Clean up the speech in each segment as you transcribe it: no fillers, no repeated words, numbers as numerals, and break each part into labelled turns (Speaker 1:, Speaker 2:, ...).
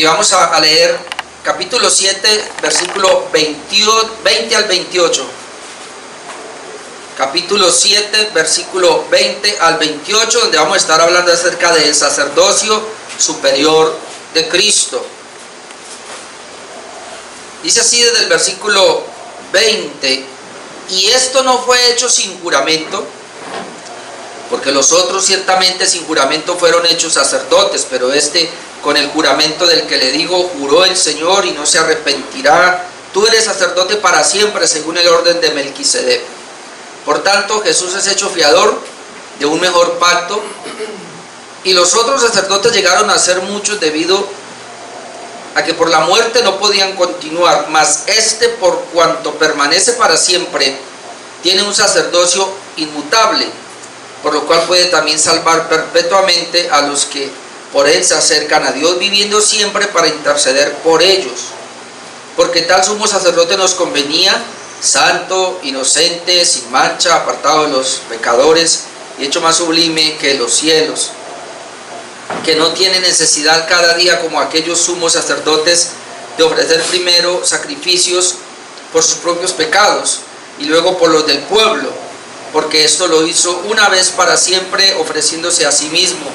Speaker 1: y vamos a leer capítulo 7, versículo 20 al 28. Capítulo 7, versículo 20 al 28, donde vamos a estar hablando acerca del sacerdocio superior de Cristo. Dice así desde el versículo 20: y esto no fue hecho sin juramento, porque los otros ciertamente sin juramento fueron hechos sacerdotes, pero este con el juramento del que le digo, juró el Señor y no se arrepentirá: tú eres sacerdote para siempre según el orden de Melquisedec. Por tanto, Jesús es hecho fiador de un mejor pacto, y los otros sacerdotes llegaron a ser muchos debido a que por la muerte no podían continuar, mas este, por cuanto permanece para siempre, tiene un sacerdocio inmutable, por lo cual puede también salvar perpetuamente a los que por él se acercan a Dios, viviendo siempre para interceder por ellos. Porque tal sumo sacerdote nos convenía, santo, inocente, sin mancha, apartado de los pecadores y hecho más sublime que los cielos, que no tiene necesidad cada día, como aquellos sumos sacerdotes, de ofrecer primero sacrificios por sus propios pecados y luego por los del pueblo, porque esto lo hizo una vez para siempre, ofreciéndose a sí mismo.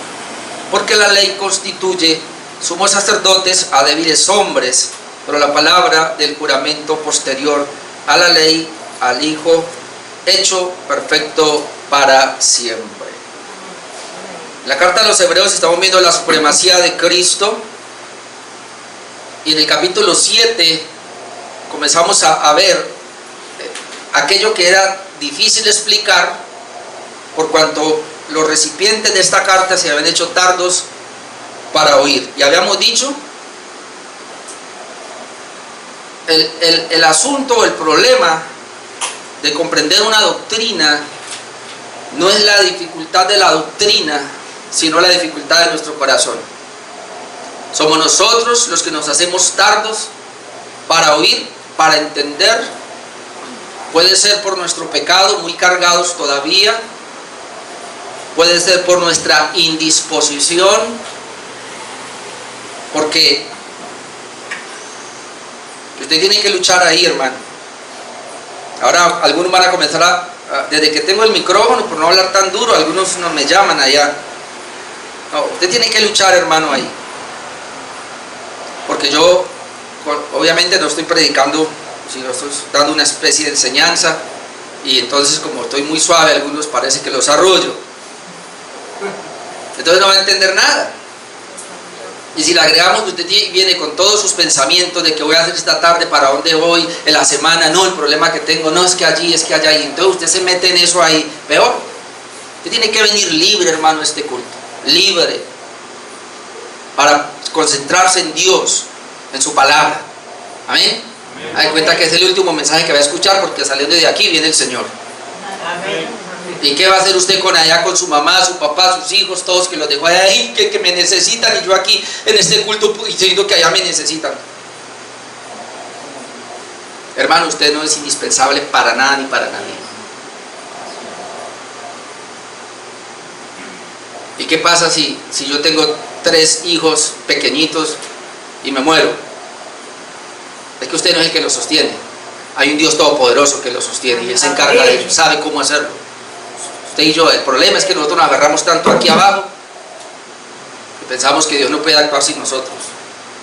Speaker 1: Porque la ley constituye sumos sacerdotes a débiles hombres, pero la palabra del juramento posterior a la ley, al Hijo, hecho perfecto para siempre. En la carta a los Hebreos estamos viendo la supremacía de Cristo, y en el capítulo 7 comenzamos a ver aquello que era difícil de explicar, por cuanto los recipientes de esta carta se habían hecho tardos para oír. Y habíamos dicho, el asunto, el problema de comprender una doctrina no es la dificultad de la doctrina, sino la dificultad de nuestro corazón. Somos nosotros los que nos hacemos tardos para oír, para entender. Puede ser por nuestro pecado, muy cargados todavía. Puede ser por nuestra indisposición, porque usted tiene que luchar ahí, hermano. Ahora algunos van a comenzar desde que tengo el micrófono, por no hablar tan duro, algunos no me llaman allá. No, usted tiene que luchar, hermano, ahí. Porque yo, obviamente no estoy predicando, sino estoy dando una especie de enseñanza, y entonces como estoy muy suave, algunos parece que los arrullo. Entonces no va a entender nada. Y si le agregamos que usted viene con todos sus pensamientos de que voy a hacer esta tarde, para dónde voy en la semana, no, el problema que tengo, no, es que allí, es que allá, y entonces usted se mete en eso ahí, peor. Usted tiene que venir libre, hermano, a este culto, libre, para concentrarse en Dios, en su palabra. Amén. Hay cuenta que es el último mensaje que va a escuchar, porque saliendo de aquí viene el Señor. Amén. ¿Y qué va a hacer usted con allá, con su mamá, su papá, sus hijos, todos que los dejó allá, que me necesitan, y yo aquí en este culto diciendo que allá me necesitan? Hermano, usted no es indispensable para nada ni para nadie. ¿Y qué pasa si yo tengo 3 hijos pequeñitos y me muero? Es que usted no es el que los sostiene. Hay un Dios todopoderoso que los sostiene, y Él se encarga de ellos, sabe cómo hacerlo. Usted y yo, el problema es que nosotros nos agarramos tanto aquí abajo que pensamos que Dios no puede actuar sin nosotros,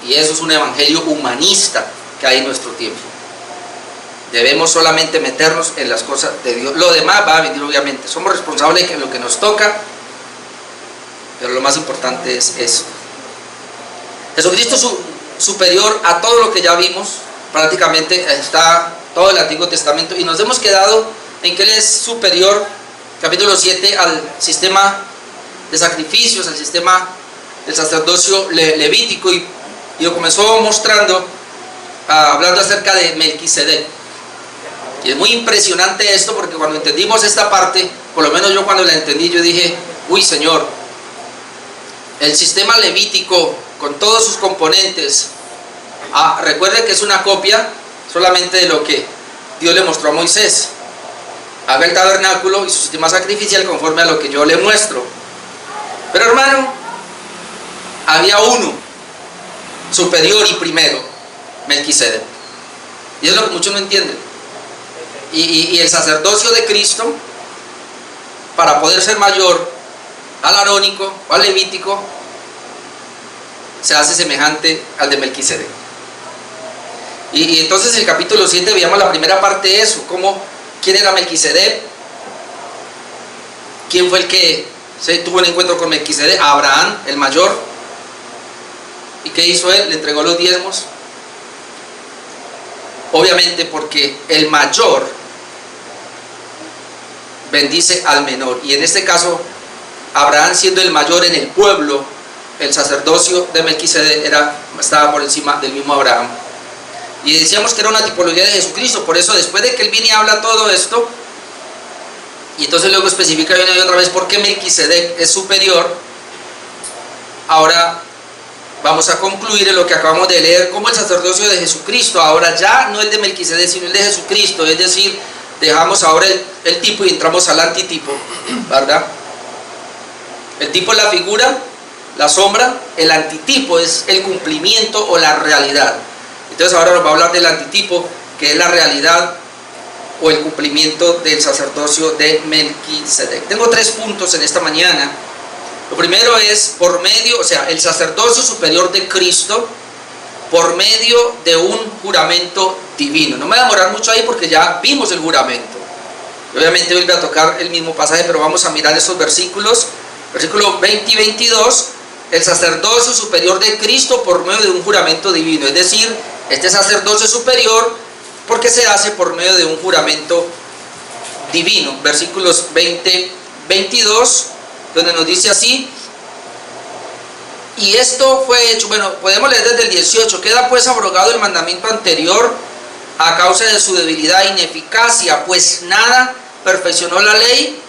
Speaker 1: y eso es un evangelio humanista que hay en nuestro tiempo. Debemos solamente meternos en las cosas de Dios. Lo demás va a venir, obviamente. Somos responsables de lo que nos toca, pero lo más importante es eso. Jesucristo es superior a todo lo que ya vimos. Prácticamente está todo el Antiguo Testamento, y nos hemos quedado en que Él es superior, capítulo 7, al sistema de sacrificios, al sistema del sacerdocio levítico, y lo comenzó mostrando, hablando acerca de Melquisedec. Y es muy impresionante esto, porque cuando entendimos esta parte, por lo menos yo cuando la entendí, yo dije, uy, Señor, el sistema levítico con todos sus componentes, recuerde que es una copia solamente de lo que Dios le mostró a Moisés. Haga el tabernáculo y su sistema sacrificial conforme a lo que yo le muestro. Pero, hermano, había uno superior y primero, Melquisedec. Y es lo que muchos no entienden. Y el sacerdocio de Cristo, para poder ser mayor al arónico o al levítico, se hace semejante al de Melquisedec. Y entonces en el capítulo 7 veíamos la primera parte de eso, quién era Melquisedec, quién fue el que tuvo el encuentro con Melquisedec, Abraham, el mayor. ¿Y qué hizo él? Le entregó los diezmos. Obviamente porque el mayor bendice al menor, y en este caso Abraham, siendo el mayor en el pueblo, el sacerdocio de Melquisedec estaba por encima del mismo Abraham. Y decíamos que era una tipología de Jesucristo. Por eso después de que él viene y habla todo esto, y entonces luego especifica una y otra vez por qué Melquisedec es superior, ahora vamos a concluir en lo que acabamos de leer, como el sacerdocio de Jesucristo, ahora ya no el de Melquisedec, sino el de Jesucristo. Es decir, dejamos ahora el tipo y entramos al antitipo, ¿verdad? El tipo es la figura, la sombra. El antitipo es el cumplimiento o la realidad. Entonces ahora nos va a hablar del antitipo, que es la realidad o el cumplimiento del sacerdocio de Melquisedec. Tengo 3 puntos en esta mañana. Lo primero es por medio, el sacerdocio superior de Cristo por medio de un juramento divino. No me voy a demorar mucho ahí porque ya vimos el juramento. Obviamente hoy voy a tocar el mismo pasaje, pero vamos a mirar estos versículos. Versículos 20 y 22. El sacerdocio superior de Cristo por medio de un juramento divino. Es decir, este sacerdocio superior porque se hace por medio de un juramento divino. Versículos 20, 22, donde nos dice así: y esto fue hecho, podemos leer desde el 18, queda pues abrogado el mandamiento anterior a causa de su debilidad e ineficacia, pues nada perfeccionó la ley.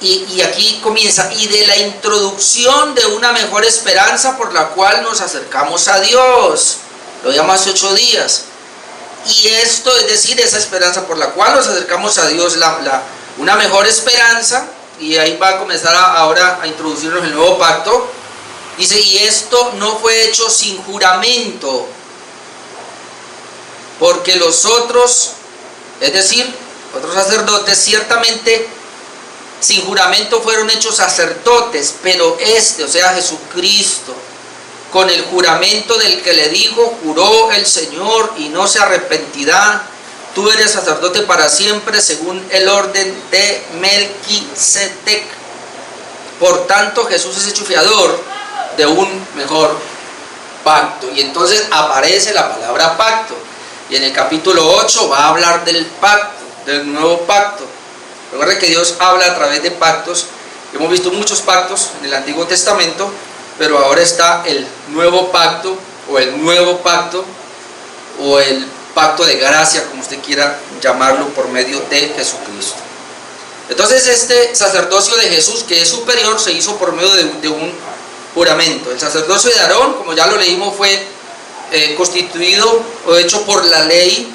Speaker 1: Y aquí comienza: y de la introducción de una mejor esperanza por la cual nos acercamos a Dios. Lo veíamos hace 8 días. Y esto, es decir, esa esperanza por la cual nos acercamos a Dios, una mejor esperanza. Y ahí va a comenzar ahora a introducirnos el nuevo pacto. Dice: y esto no fue hecho sin juramento, porque los otros, es decir, otros sacerdotes, ciertamente sin juramento fueron hechos sacerdotes, pero Jesucristo, con el juramento del que le dijo: juró el Señor y no se arrepentirá, tú eres sacerdote para siempre según el orden de Melquisedec. Por tanto, Jesús es hecho fiador de un mejor pacto. Y entonces aparece la palabra pacto, y en el capítulo 8 va a hablar del pacto, del nuevo pacto. Recuerden que Dios habla a través de pactos. Hemos visto muchos pactos en el Antiguo Testamento, pero ahora está el nuevo pacto, o el nuevo pacto, o el pacto de gracia, como usted quiera llamarlo, por medio de Jesucristo. Entonces este sacerdocio de Jesús, que es superior, se hizo por medio de un juramento. El sacerdocio de Aarón, como ya lo leímos, fue constituido o hecho por la ley,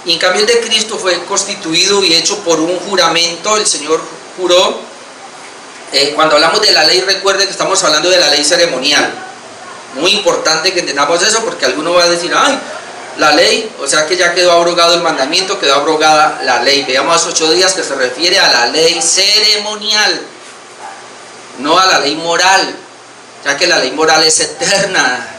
Speaker 1: y en cambio el de Cristo fue constituido y hecho por un juramento. El Señor juró. Cuando hablamos de la ley, recuerden que estamos hablando de la ley ceremonial. Muy importante que entendamos eso, porque alguno va a decir: ay, la ley, que ya quedó abrogado el mandamiento, quedó abrogada la ley. Veamos hace 8 días que se refiere a la ley ceremonial, no a la ley moral, ya que la ley moral es eterna.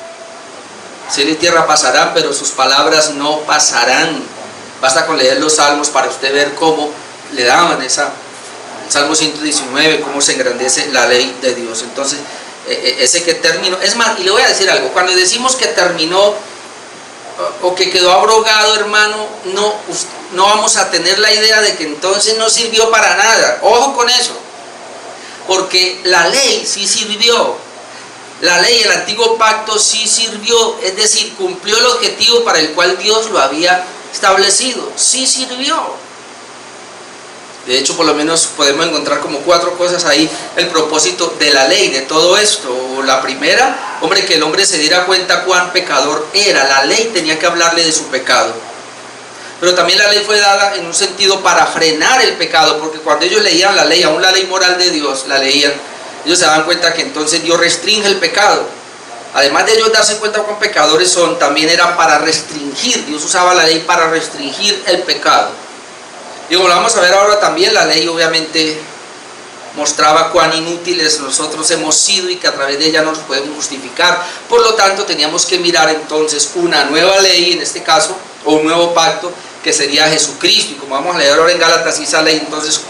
Speaker 1: Cielo y tierra pasarán, pero sus palabras no pasarán. Basta con leer los salmos para usted ver cómo le daban el Salmo 119, cómo se engrandece la ley de Dios. Entonces, ese que terminó, es más, y le voy a decir algo: cuando decimos que terminó o que quedó abrogado, hermano, no vamos a tener la idea de que entonces no sirvió para nada. Ojo con eso, porque la ley sí sirvió. La ley, el antiguo pacto sí sirvió, es decir, cumplió el objetivo para el cual Dios lo había establecido. Sí sirvió. De hecho, por lo menos podemos encontrar como 4 cosas ahí el propósito de la ley, de todo esto. La primera, que el hombre se diera cuenta cuán pecador era. La ley tenía que hablarle de su pecado. Pero también la ley fue dada en un sentido para frenar el pecado, porque cuando ellos leían la ley, aún la ley moral de Dios, la leían, ellos se daban cuenta que entonces Dios restringe el pecado. además de ellos darse cuenta con pecadores son, también era para restringir. Dios usaba la ley para restringir el pecado. Y como lo vamos a ver ahora también, la ley obviamente mostraba cuán inútiles nosotros hemos sido y que a través de ella no nos podemos justificar. Por lo tanto, teníamos que mirar entonces una nueva ley, en este caso, o un nuevo pacto, que sería Jesucristo. Y como vamos a leer ahora en Gálatas, esa ley entonces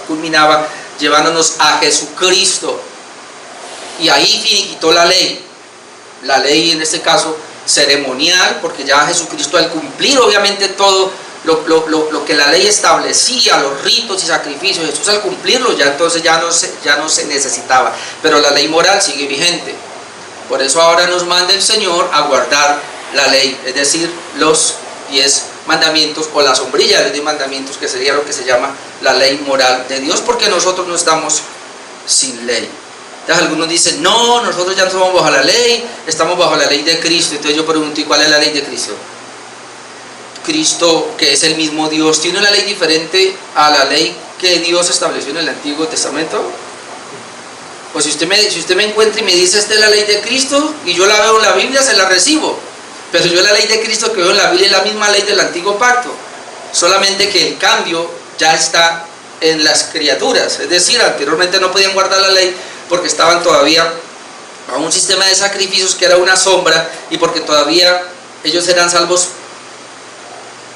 Speaker 1: culminaba llevándonos a Jesucristo. Y ahí finiquitó la ley. La ley en este caso ceremonial, porque ya Jesucristo, al cumplir obviamente todo lo que la ley establecía, los ritos y sacrificios, Jesús al cumplirlo ya entonces ya no se necesitaba. Pero la ley moral sigue vigente. Por eso ahora nos manda el Señor a guardar la ley, es decir, los 10 mandamientos, o la sombrilla de los 10 mandamientos, que sería lo que se llama la ley moral de Dios, porque nosotros no estamos sin ley. Entonces algunos dicen, no, nosotros ya no estamos bajo la ley, estamos bajo la ley de Cristo. Entonces yo pregunto, ¿y cuál es la ley de Cristo? Cristo, que es el mismo Dios, ¿tiene una ley diferente a la ley que Dios estableció en el Antiguo Testamento? Pues si usted me encuentra y me dice, esta es la ley de Cristo, y yo la veo en la Biblia, se la recibo. Pero yo la ley de Cristo que veo en la Biblia es la misma ley del Antiguo Pacto, solamente que el cambio ya está en las criaturas. Es decir, anteriormente no podían guardar la ley porque estaban todavía a un sistema de sacrificios que era una sombra, y porque todavía ellos eran salvos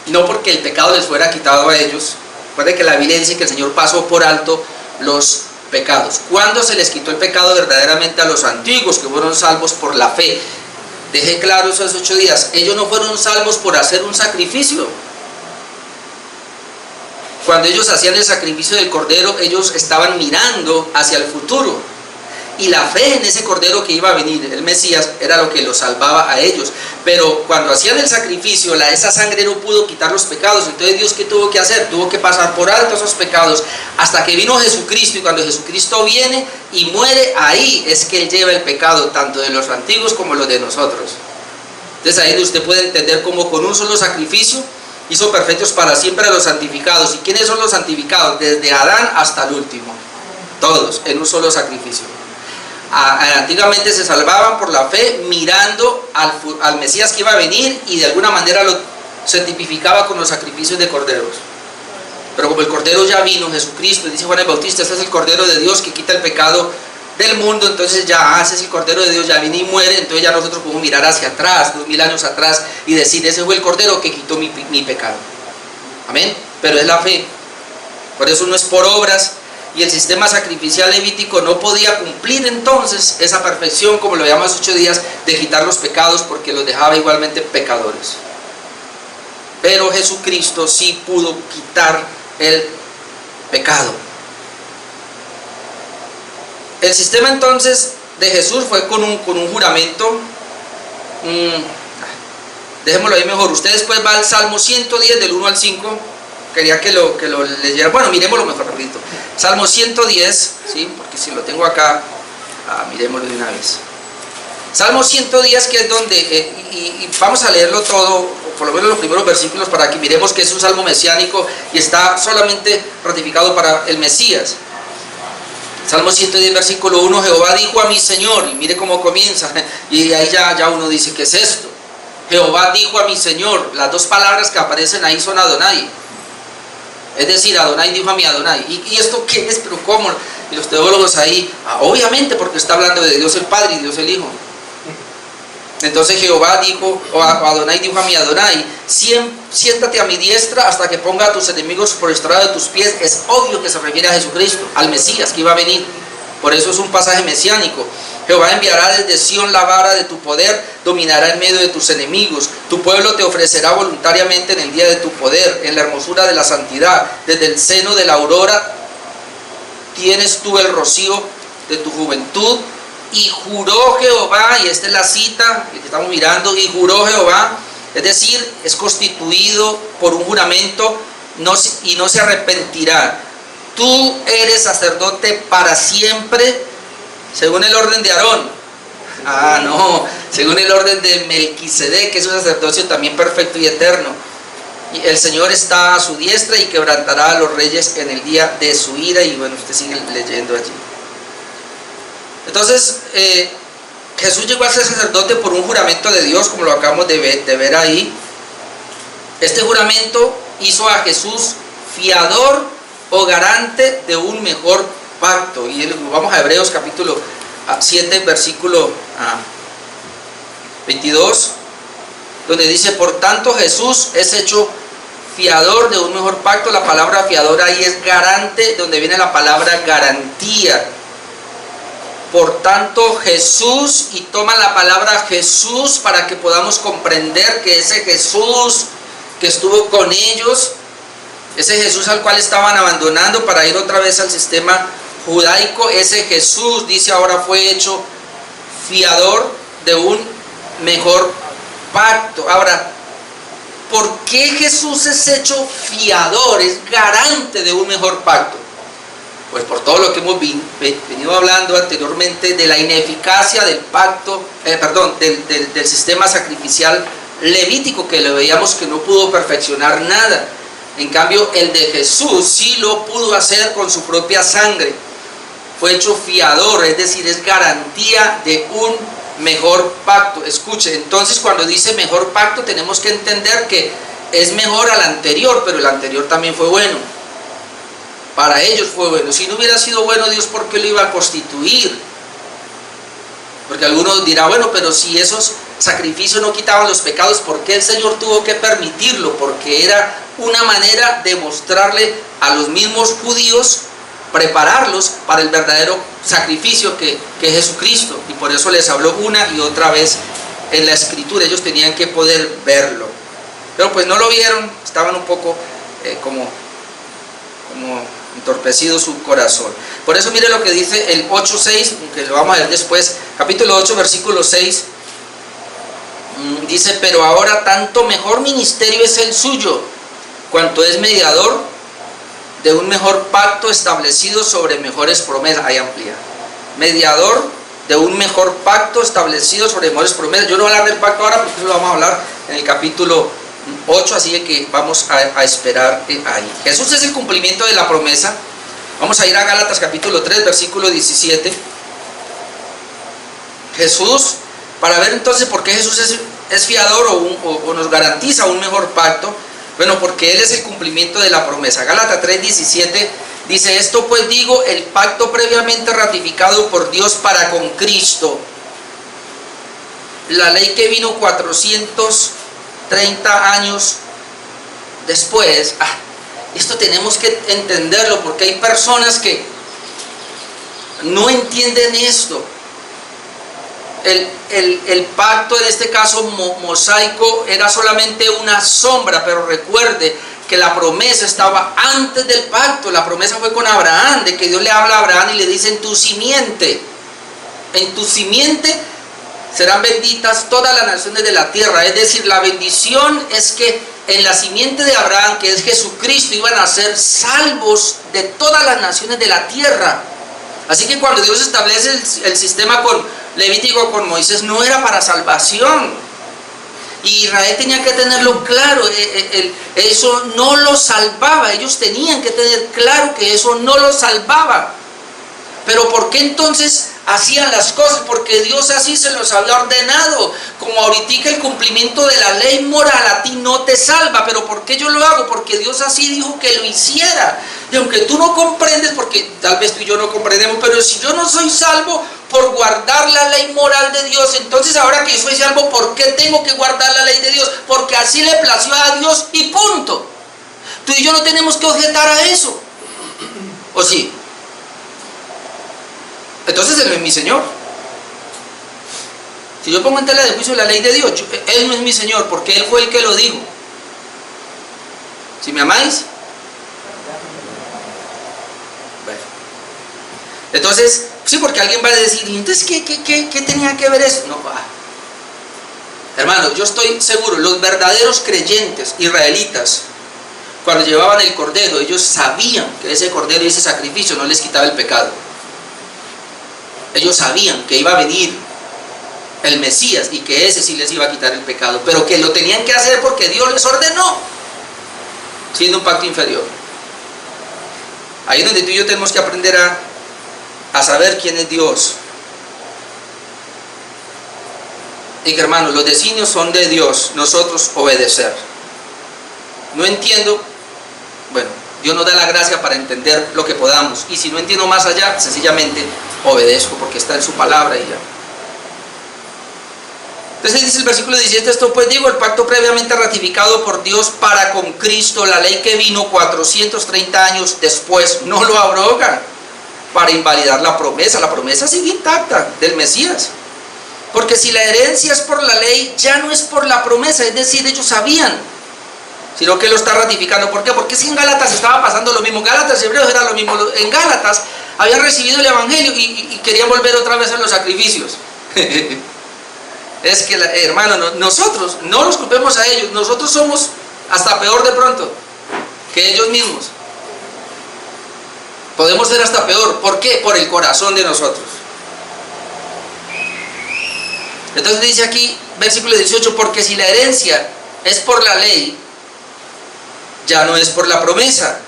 Speaker 1: no porque el pecado les fuera quitado a ellos. Recuerden que la Biblia dice que el Señor pasó por alto los pecados. ¿Cuándo se les quitó el pecado verdaderamente a los antiguos, que fueron salvos por la fe? Dejé claro esos 8 días, ellos no fueron salvos por hacer un sacrificio. Cuando ellos hacían el sacrificio del cordero, ellos estaban mirando hacia el futuro, y la fe en ese cordero que iba a venir, el Mesías, era lo que los salvaba a ellos. Pero cuando hacían el sacrificio, esa sangre no pudo quitar los pecados. Entonces Dios, ¿qué tuvo que hacer? Tuvo que pasar por alto esos pecados hasta que vino Jesucristo, y cuando Jesucristo viene y muere, ahí es que Él lleva el pecado tanto de los antiguos como los de nosotros. Entonces ahí usted puede entender cómo con un solo sacrificio hizo perfectos para siempre a los santificados. ¿Y quiénes son los santificados? Desde Adán hasta el último, todos en un solo sacrificio. Antiguamente se salvaban por la fe mirando al Mesías que iba a venir, y de alguna manera se tipificaba con los sacrificios de corderos. Pero como el cordero ya vino, Jesucristo, dice Juan el Bautista, este es el cordero de Dios que quita el pecado del mundo, entonces ya ese es el cordero de Dios, ya viene y muere. Entonces ya nosotros podemos mirar hacia atrás, 2000 años atrás, y decir, ese fue el cordero que quitó mi pecado. Amén. Pero es la fe. Por eso no es por obras. Y el sistema sacrificial levítico no podía cumplir entonces esa perfección, como lo llamamos 8 días, de quitar los pecados, porque los dejaba igualmente pecadores. Pero Jesucristo sí pudo quitar el pecado. El sistema entonces de Jesús fue con un juramento. Dejémoslo ahí mejor. Usted después va al Salmo 110 del 1 al 5. Quería que lo leyera. Bueno, miremoslo mejor rapidito. Salmo 110, ¿sí? Porque si lo tengo acá, miremoslo de una vez. Salmo 110, que es donde, y vamos a leerlo todo, o por lo menos los primeros versículos, para que miremos que es un salmo mesiánico y está solamente ratificado para el Mesías. Salmo 110, versículo 1, Jehová dijo a mi Señor, y mire cómo comienza, y ahí ya uno dice, ¿qué es esto? Jehová dijo a mi Señor. Las dos palabras que aparecen ahí son Adonai. Es decir, Adonai dijo a mi Adonai. ¿Y esto qué es? ¿Pero cómo? Y los teólogos ahí, obviamente porque está hablando de Dios el Padre y Dios el Hijo. Entonces Jehová dijo, o Adonai dijo a mi Adonai, siéntate a mi diestra hasta que ponga a tus enemigos por estrado de tus pies. Es obvio que se refiere a Jesucristo, al Mesías que iba a venir. Por eso es un pasaje mesiánico. Jehová enviará desde Sión la vara de tu poder, dominará en medio de tus enemigos. Tu pueblo te ofrecerá voluntariamente en el día de tu poder, en la hermosura de la santidad. Desde el seno de la aurora tienes tú el rocío de tu juventud. Y juró Jehová, y esta es la cita que estamos mirando, y juró Jehová, es decir, es constituido por un juramento y no se arrepentirá. Tú eres sacerdote para siempre, según el orden de Aarón. No, según el orden de Melquisedec, que es un sacerdocio también perfecto y eterno. Y el Señor está a su diestra y quebrantará a los reyes en el día de su ira. Y bueno, usted sigue leyendo allí. Entonces, Jesús llegó a ser sacerdote por un juramento de Dios, como lo acabamos de ver ahí. Este juramento hizo a Jesús fiador o garante de un mejor pacto. Y vamos a Hebreos capítulo 7, versículo 22, donde dice: por tanto Jesús es hecho fiador de un mejor pacto. La palabra fiador ahí es garante, donde viene la palabra garantía. Por tanto Jesús, y toma la palabra Jesús para que podamos comprender que ese Jesús que estuvo con ellos, ese Jesús al cual estaban abandonando para ir otra vez al sistema judaico, ese Jesús, dice, ahora fue hecho fiador de un mejor pacto. Ahora, ¿por qué Jesús es hecho fiador, es garante de un mejor pacto? Pues por todo lo que hemos venido hablando anteriormente de la ineficacia del pacto, del sistema sacrificial levítico, que le veíamos que no pudo perfeccionar nada. En cambio, el de Jesús sí lo pudo hacer con su propia sangre. Fue hecho fiador, es decir, es garantía de un mejor pacto. Escuche, entonces cuando dice mejor pacto tenemos que entender que es mejor al anterior, pero el anterior también fue bueno. Para ellos fue bueno. Si no hubiera sido bueno, Dios, ¿por qué lo iba a constituir? Porque algunos dirán, bueno, pero si esos sacrificios no quitaban los pecados, ¿por qué el Señor tuvo que permitirlo? Porque era una manera de mostrarle a los mismos judíos, prepararlos para el verdadero sacrificio que es Jesucristo. Y por eso les habló una y otra vez en la Escritura. Ellos tenían que poder verlo. Pero pues no lo vieron, estaban un poco como entorpecido su corazón. Por eso mire lo que dice el 8:6, que lo vamos a ver después, capítulo 8, versículo 6. Dice: pero ahora tanto mejor ministerio es el suyo, cuanto es mediador de un mejor pacto establecido sobre mejores promesas. Ahí amplía. Mediador de un mejor pacto establecido sobre mejores promesas. Yo no voy a hablar del pacto ahora porque eso lo vamos a hablar en el capítulo 8, así que vamos a esperar ahí. Jesús es el cumplimiento de la promesa. Vamos a ir a Gálatas capítulo 3, versículo 17. Jesús, para ver entonces por qué Jesús es fiador o nos garantiza un mejor pacto. Bueno, porque Él es el cumplimiento de la promesa. Gálatas 3, 17 dice: esto pues digo, el pacto previamente ratificado por Dios para con Cristo, la ley que vino 430 años después. Esto tenemos que entenderlo, porque hay personas que no entienden esto. El pacto, en este caso mosaico, era solamente una sombra, pero recuerde que la promesa estaba antes del pacto. La promesa fue con Abraham, de que Dios le habla a Abraham y le dice: en tu simiente serán benditas todas las naciones de la tierra. Es decir, la bendición es que en la simiente de Abraham, que es Jesucristo, iban a ser salvos de todas las naciones de la tierra. Así que cuando Dios establece el sistema levítico con Moisés, no era para salvación. Y Israel tenía que tenerlo claro, eso no lo salvaba. Ellos tenían que tener claro que eso no lo salvaba. Pero ¿por qué entonces hacían las cosas? Porque Dios así se los había ordenado. Como ahorita el cumplimiento de la ley moral a ti no te salva. ¿Pero por qué yo lo hago? Porque Dios así dijo que lo hiciera. Y aunque tú no comprendes, porque tal vez tú y yo no comprendemos, pero si yo no soy salvo por guardar la ley moral de Dios, entonces ahora que soy salvo, ¿por qué tengo que guardar la ley de Dios? Porque así le plació a Dios y punto. Tú y yo no tenemos que objetar a eso. ¿O sí? Entonces Él no es mi Señor. Si yo pongo en tela de juicio la ley de Dios, Él no es mi Señor, porque Él fue el que lo dijo. ¿Si me amáis? Bueno. Entonces, sí, porque alguien va a decir: ¿y entonces qué tenía que ver eso? No, hermano, yo estoy seguro, los verdaderos creyentes israelitas, cuando llevaban el cordero, ellos sabían que ese cordero y ese sacrificio no les quitaba el pecado. Ellos sabían que iba a venir el Mesías y que ese sí les iba a quitar el pecado, pero que lo tenían que hacer porque Dios les ordenó, siendo un pacto inferior. Ahí es donde tú y yo tenemos que aprender a saber quién es Dios. Y que, hermanos, los designios son de Dios, nosotros obedecer. No entiendo, bueno, Dios nos da la gracia para entender lo que podamos, y si no entiendo más allá, sencillamente obedezco porque está en su palabra y ya. Entonces dice el versículo 17, esto pues digo, el pacto previamente ratificado por Dios para con Cristo, la ley que vino 430 años después, no lo abroga para invalidar la promesa sigue intacta del Mesías. Porque si la herencia es por la ley, ya no es por la promesa, es decir, ellos sabían, sino que lo está ratificando. ¿Por qué? Porque si en Gálatas estaba pasando lo mismo, Gálatas y Hebreos era lo mismo. En Gálatas habían recibido el evangelio y querían volver otra vez a los sacrificios. Es que, hermano, nosotros no los culpemos a ellos, nosotros somos hasta peor de pronto que ellos mismos. Podemos ser hasta peor. ¿Por qué? Por el corazón de nosotros. Entonces dice aquí, versículo 18, porque si la herencia es por la ley, ya no es por la promesa.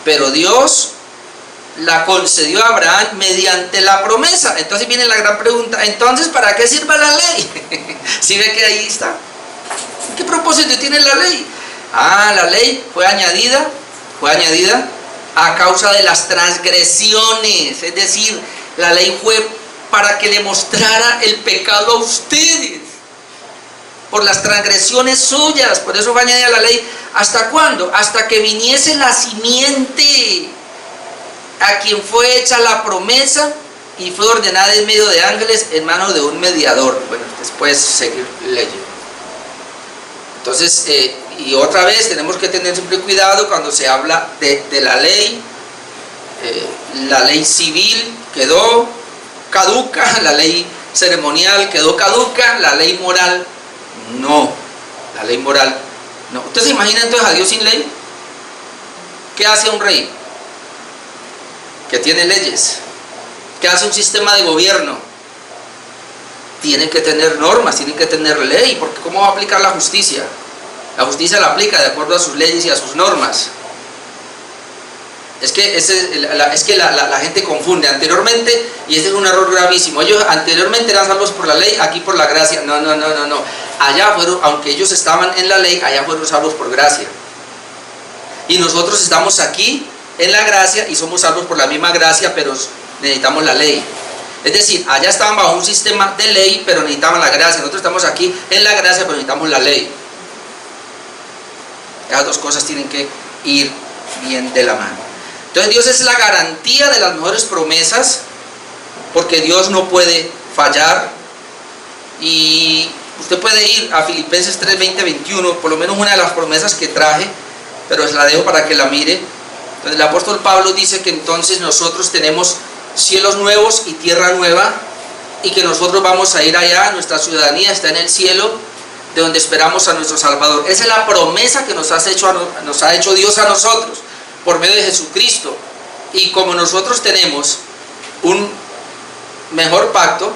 Speaker 1: Pero Dios la concedió a Abraham mediante la promesa. Entonces viene la gran pregunta, entonces ¿para qué sirve la ley? ¿Sí ve que ahí está? ¿Qué propósito tiene la ley? La ley fue añadida a causa de las transgresiones. Es decir, la ley fue para que le mostrara el pecado a ustedes por las transgresiones suyas. Por eso fue añadida la ley. ¿Hasta cuándo? Hasta que viniese la simiente a quien fue hecha la promesa y fue ordenada en medio de ángeles en manos de un mediador. Bueno, después seguir leyendo. Entonces, y otra vez tenemos que tener siempre cuidado cuando se habla de la ley. La ley civil quedó caduca, la ley ceremonial quedó caduca, la ley moral no. La ley moral no. ¿Usted se imagina entonces a Dios sin ley? ¿Qué hace un rey que tiene leyes? ¿Qué hace un sistema de gobierno? Tiene que tener normas, tiene que tener ley, porque ¿cómo va a aplicar la justicia? La justicia la aplica de acuerdo a sus leyes y a sus normas. Es que la gente confunde anteriormente, y ese es un error gravísimo. Ellos anteriormente eran salvos por la ley, aquí por la gracia. No. Allá fueron, aunque ellos estaban en la ley, allá fueron salvos por gracia. Y nosotros estamos aquí en la gracia y somos salvos por la misma gracia, pero necesitamos la ley. Es decir, allá estaban bajo un sistema de ley, pero necesitaban la gracia. Nosotros estamos aquí en la gracia, pero necesitamos la ley. Esas dos cosas tienen que ir bien de la mano. Entonces Dios es la garantía de las mejores promesas, porque Dios no puede fallar. Y usted puede ir a Filipenses 3, 20, 21, por lo menos una de las promesas que traje, pero se la dejo para que la mire. Entonces el apóstol Pablo dice que entonces nosotros tenemos cielos nuevos y tierra nueva, y que nosotros vamos a ir allá, nuestra ciudadanía está en el cielo, de donde esperamos a nuestro Salvador. Esa es la promesa que nos ha hecho Dios a nosotros, por medio de Jesucristo. Y como nosotros tenemos un mejor pacto,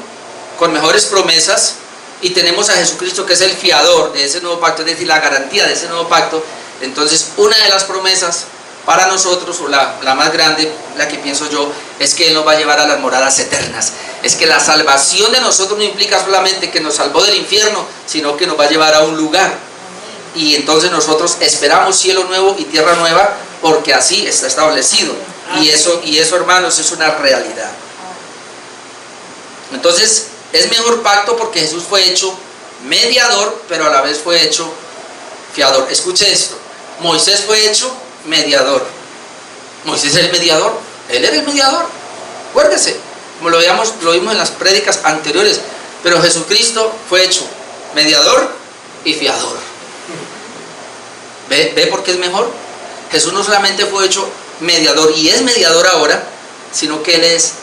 Speaker 1: con mejores promesas, y tenemos a Jesucristo que es el fiador de ese nuevo pacto, es decir, la garantía de ese nuevo pacto, entonces una de las promesas para nosotros, o la más grande, la que pienso yo, es que Él nos va a llevar a las moradas eternas. Es que la salvación de nosotros no implica solamente que nos salvó del infierno, sino que nos va a llevar a un lugar. Y entonces nosotros esperamos cielo nuevo y tierra nueva, porque así está establecido. Y eso, hermanos, es una realidad. Entonces, es mejor pacto porque Jesús fue hecho mediador, pero a la vez fue hecho fiador. Escuche esto: Moisés fue hecho mediador. Moisés es el mediador, él era el mediador, acuérdese, como lo vimos en las prédicas anteriores. Pero Jesucristo fue hecho mediador y fiador. ¿Ve por qué es mejor? Jesús no solamente fue hecho mediador y es mediador ahora, sino que Él es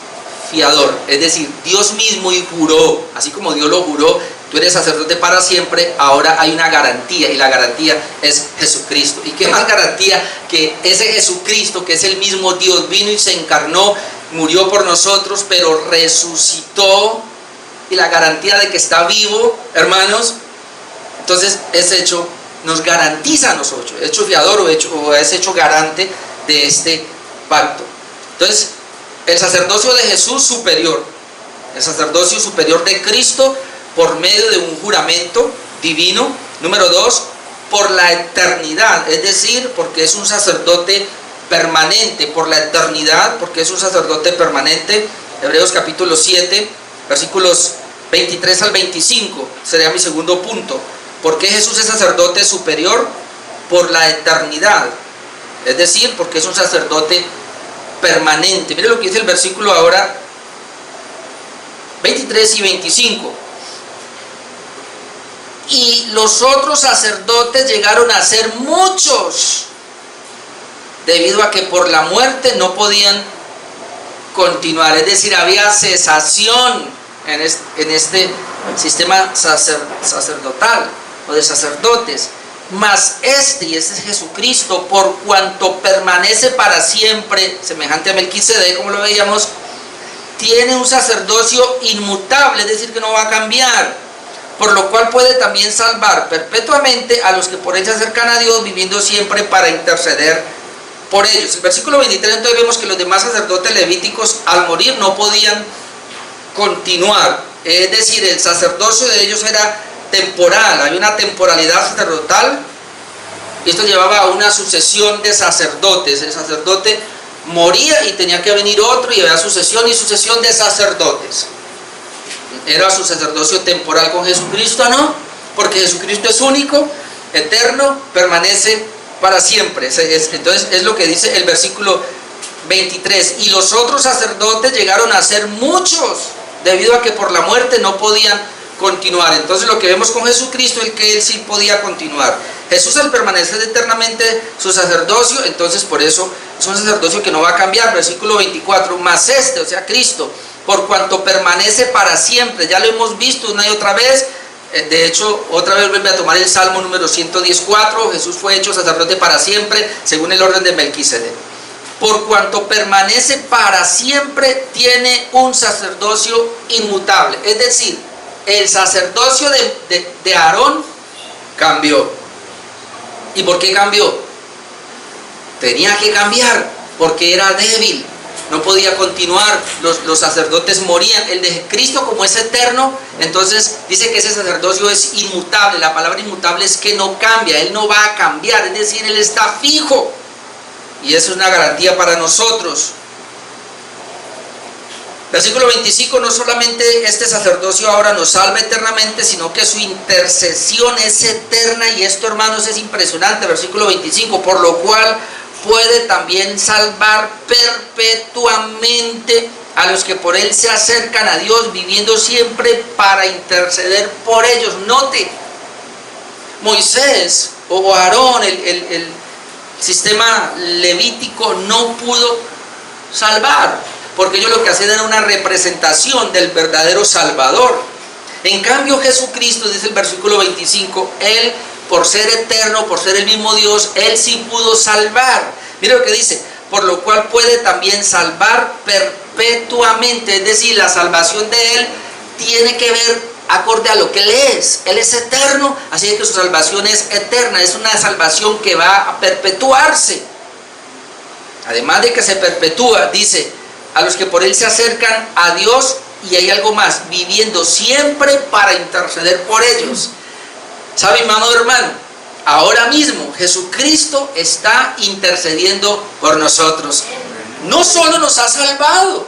Speaker 1: fiador. Es decir, Dios mismo y juró, así como Dios lo juró, tú eres sacerdote para siempre. Ahora hay una garantía, y la garantía es Jesucristo. ¿Y qué más garantía que ese Jesucristo, que es el mismo Dios, vino y se encarnó, murió por nosotros, pero resucitó? Y la garantía de que está vivo, hermanos. Entonces es hecho, nos garantiza a nosotros, hecho fiador o es hecho garante de este pacto. Entonces, el sacerdocio de Jesús superior, el sacerdocio superior de Cristo por medio de un juramento divino. Número 2, por la eternidad, es decir, porque es un sacerdote permanente, por la eternidad, porque es un sacerdote permanente. Hebreos capítulo 7, versículos 23 al 25, sería mi segundo punto. ¿Por qué Jesús es sacerdote superior? Por la eternidad, es decir, porque es un sacerdote permanente. Mire lo que dice el versículo ahora, 23 y 25. Y los otros sacerdotes llegaron a ser muchos, debido a que por la muerte no podían continuar, es decir, había cesación en este sistema sacerdotal o de sacerdotes. Mas y este es Jesucristo, por cuanto permanece para siempre, semejante a Melquisedec, como lo veíamos, tiene un sacerdocio inmutable, es decir, que no va a cambiar, por lo cual puede también salvar perpetuamente a los que por él se acercan a Dios, viviendo siempre para interceder por ellos. El versículo 23, entonces vemos que los demás sacerdotes levíticos al morir no podían continuar, es decir, el sacerdocio de ellos era temporal, hay una temporalidad sacerdotal, y esto llevaba a una sucesión de sacerdotes. El sacerdote moría y tenía que venir otro, y había sucesión y sucesión de sacerdotes. Era su sacerdocio temporal. Con Jesucristo no, porque Jesucristo es único, eterno, permanece para siempre. Entonces es lo que dice el versículo 23. Y los otros sacerdotes llegaron a ser muchos, debido a que por la muerte no podían continuar. Entonces lo que vemos con Jesucristo es que él sí podía continuar. Jesús, al permanecer eternamente su sacerdocio, entonces por eso es un sacerdocio que no va a cambiar. Versículo 24, mas o sea Cristo, por cuanto permanece para siempre. Ya lo hemos visto una y otra vez. De hecho, otra vez vuelve a tomar el Salmo número 114. Jesús fue hecho sacerdote para siempre, según el orden de Melquisedec. Por cuanto permanece para siempre, tiene un sacerdocio inmutable. Es decir, el sacerdocio de Aarón cambió. ¿Y por qué cambió? Tenía que cambiar, porque era débil, no podía continuar, los sacerdotes morían. El de Cristo, como es eterno, entonces dice que ese sacerdocio es inmutable. La palabra inmutable es que no cambia, él no va a cambiar, es decir, él está fijo, y eso es una garantía para nosotros. Versículo 25, no solamente este sacerdocio ahora nos salva eternamente, sino que su intercesión es eterna, y esto, hermanos, es impresionante. Versículo 25, por lo cual puede también salvar perpetuamente a los que por él se acercan a Dios, viviendo siempre para interceder por ellos. Note, Moisés o Aarón, el sistema levítico, no pudo salvar, porque ellos lo que hacían era una representación del verdadero Salvador. En cambio, Jesucristo, dice el versículo 25, él, por ser eterno, por ser el mismo Dios, él sí pudo salvar. Mira lo que dice, por lo cual puede también salvar perpetuamente, es decir, la salvación de él tiene que ver acorde a lo que él es. Él es eterno, así que su salvación es eterna, es una salvación que va a perpetuarse. Además de que se perpetúa, dice, a los que por él se acercan a Dios, y hay algo más, viviendo siempre para interceder por ellos. ¿Sabe, mi amado hermano? Ahora mismo Jesucristo está intercediendo por nosotros. No solo nos ha salvado,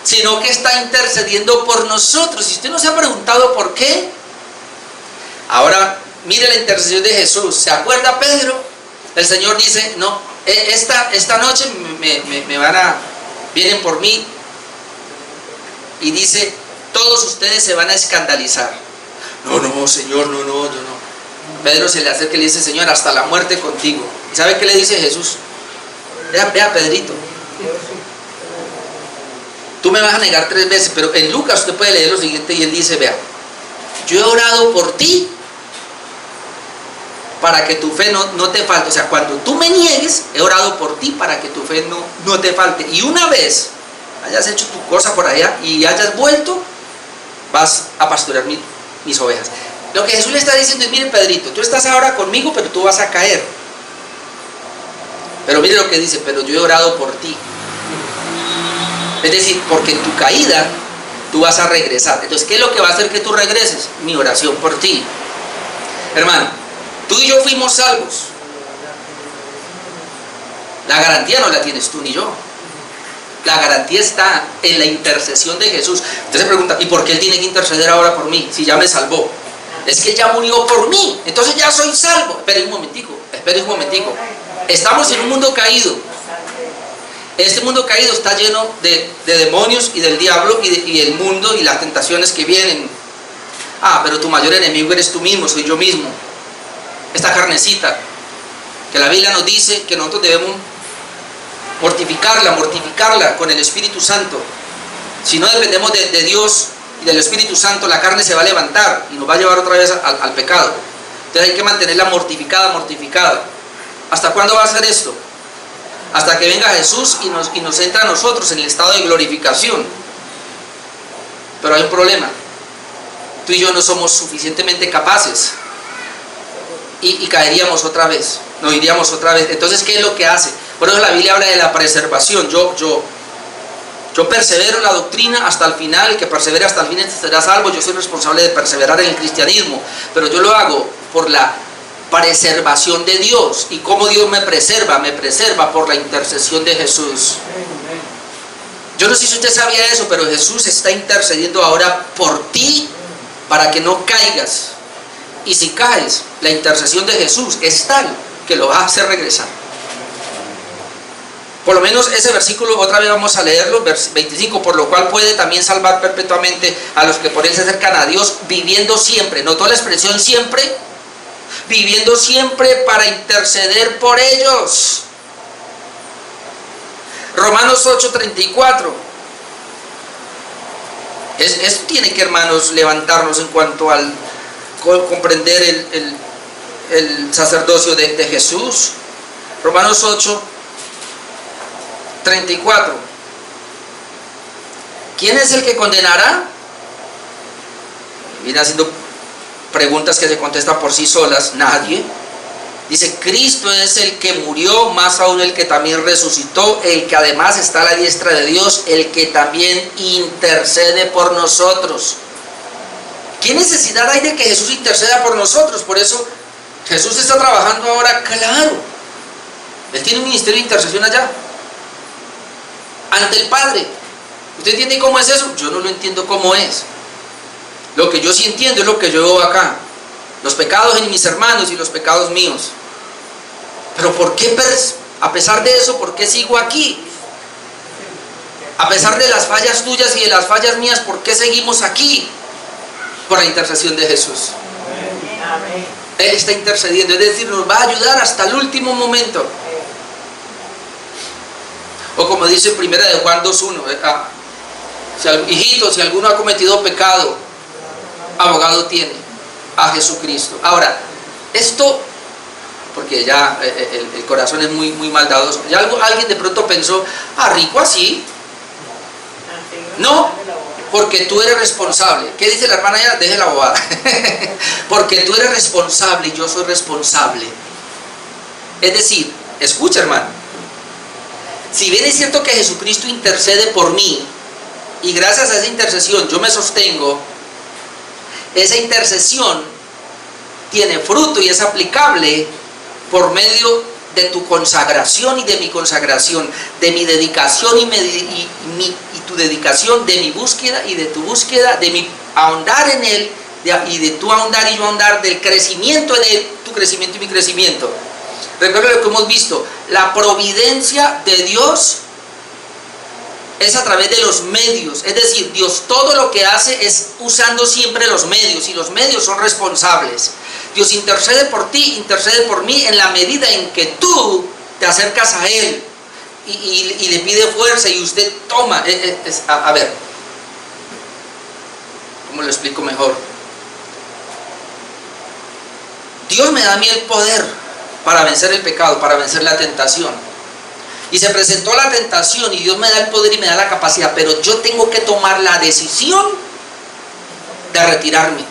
Speaker 1: sino que está intercediendo por nosotros. Si usted no se ha preguntado por qué, ahora mire la intercesión de Jesús. ¿Se acuerda Pedro? El Señor dice, no, esta noche vienen por mí, y dice, todos ustedes se van a escandalizar. No, Señor, no, yo no. Pedro se le acerca y le dice, Señor, hasta la muerte contigo. ¿Y sabe qué le dice Jesús? Vea, Pedrito, tú me vas a negar 3 veces, pero en Lucas usted puede leer lo siguiente, y él dice, vea, yo he orado por ti para que tu fe no te falte. O sea, cuando tú me niegues, he orado por ti para que tu fe no te falte. Y una vez hayas hecho tu cosa por allá y hayas vuelto, vas a pastorear mis ovejas. Lo que Jesús le está diciendo es, mire Pedrito, tú estás ahora conmigo, pero tú vas a caer. Pero mire lo que dice, pero yo he orado por ti. Es decir, porque en tu caída tú vas a regresar. Entonces, ¿qué es lo que va a hacer que tú regreses? Mi oración por ti. Hermano, tú y yo fuimos salvos. La garantía no la tienes tú ni yo. La garantía está en la intercesión de Jesús. Usted se pregunta, ¿y por qué Él tiene que interceder ahora por mí? Si ya me salvó. Es que Él ya murió por mí, entonces ya soy salvo. Esperen un momentico. Estamos en un mundo caído. Este mundo caído está lleno de demonios y del diablo y del mundo y las tentaciones que vienen. Pero tu mayor enemigo eres tú mismo, soy yo mismo. Esta carnecita, que la Biblia nos dice que nosotros debemos mortificarla con el Espíritu Santo. Si no dependemos de Dios y del Espíritu Santo, la carne se va a levantar y nos va a llevar otra vez al pecado. Entonces hay que mantenerla mortificada. ¿Hasta cuándo va a hacer esto? Hasta que venga Jesús y nos entra a nosotros en el estado de glorificación. Pero hay un problema. Tú y yo no somos suficientemente capaces y caeríamos otra vez, nos iríamos otra vez. Entonces, ¿qué es lo que hace? Por eso la Biblia habla de la preservación. Yo persevero en la doctrina hasta el final. El que persevere hasta el fin será salvo. Yo soy responsable de perseverar en el cristianismo, pero yo lo hago por la preservación de Dios. ¿Y cómo Dios me preserva? Me preserva por la intercesión de Jesús. Yo no sé si usted sabía eso, pero Jesús está intercediendo ahora por ti para que no caigas. Y si caes, la intercesión de Jesús es tal que lo va a hacer regresar. Por lo menos ese versículo, otra vez vamos a leerlo, versículo 25, por lo cual puede también salvar perpetuamente a los que por Él se acercan a Dios, viviendo siempre. ¿Notó la expresión siempre? Viviendo siempre para interceder por ellos. Romanos 8:34. Esto tiene que, hermanos, levantarnos en cuanto al comprender el sacerdocio de Jesús. Romanos 8:34. ¿Quién es el que condenará? Viene haciendo preguntas que se contestan por sí solas. Nadie. Dice, Cristo es el que murió, más aún el que también resucitó, el que además está a la diestra de Dios, el que también intercede por nosotros. ¿Qué necesidad hay de que Jesús interceda por nosotros? Por eso Jesús está trabajando ahora, claro. Él tiene un ministerio de intercesión allá, ante el Padre. ¿Usted entiende cómo es eso? Yo no lo entiendo cómo es. Lo que yo sí entiendo es lo que yo veo acá. Los pecados de mis hermanos y los pecados míos. Pero ¿por qué, a pesar de eso, por qué sigo aquí? A pesar de las fallas tuyas y de las fallas mías, ¿por qué seguimos aquí? Por la intercesión de Jesús. Él está intercediendo, es decir, nos va a ayudar hasta el último momento. O como dice 1 de Juan 2:1, hijitos, si alguno ha cometido pecado, abogado tiene, a Jesucristo. Ahora, esto, porque ya el corazón es muy maldadoso. Ya alguien de pronto pensó, rico así. No, porque tú eres responsable. ¿Qué dice la hermana ya? Deje la bobada. Porque tú eres responsable y yo soy responsable. Es decir, escucha, hermano, si bien es cierto que Jesucristo intercede por mí, y gracias a esa intercesión yo me sostengo, esa intercesión tiene fruto y es aplicable por medio de tu consagración y de mi consagración, de mi dedicación y tu dedicación, de mi búsqueda y de tu búsqueda, de mi ahondar en Él y de tu ahondar y yo ahondar, del crecimiento en Él, tu crecimiento y mi crecimiento. Recuerda lo que hemos visto, la providencia de Dios es a través de los medios, es decir, Dios todo lo que hace es usando siempre los medios, y los medios son responsables. Dios intercede por ti, intercede por mí en la medida en que tú te acercas a Él y le pide fuerza y usted toma. A ver, ¿cómo lo explico mejor? Dios me da a mí el poder para vencer el pecado, para vencer la tentación. Y se presentó la tentación y Dios me da el poder y me da la capacidad, pero yo tengo que tomar la decisión de retirarme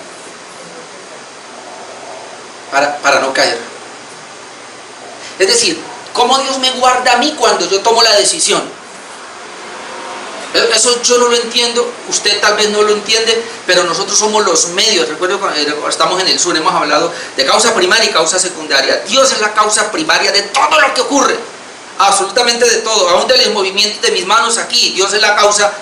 Speaker 1: para no caer. Es decir, ¿cómo Dios me guarda a mí cuando yo tomo la decisión? Eso yo no lo entiendo, usted tal vez no lo entiende, pero nosotros somos los medios. Recuerdo cuando estamos en el sur, hemos hablado de causa primaria y causa secundaria. Dios es la causa primaria de todo lo que ocurre, absolutamente de todo, aún de los movimientos de mis manos aquí. Dios es la causa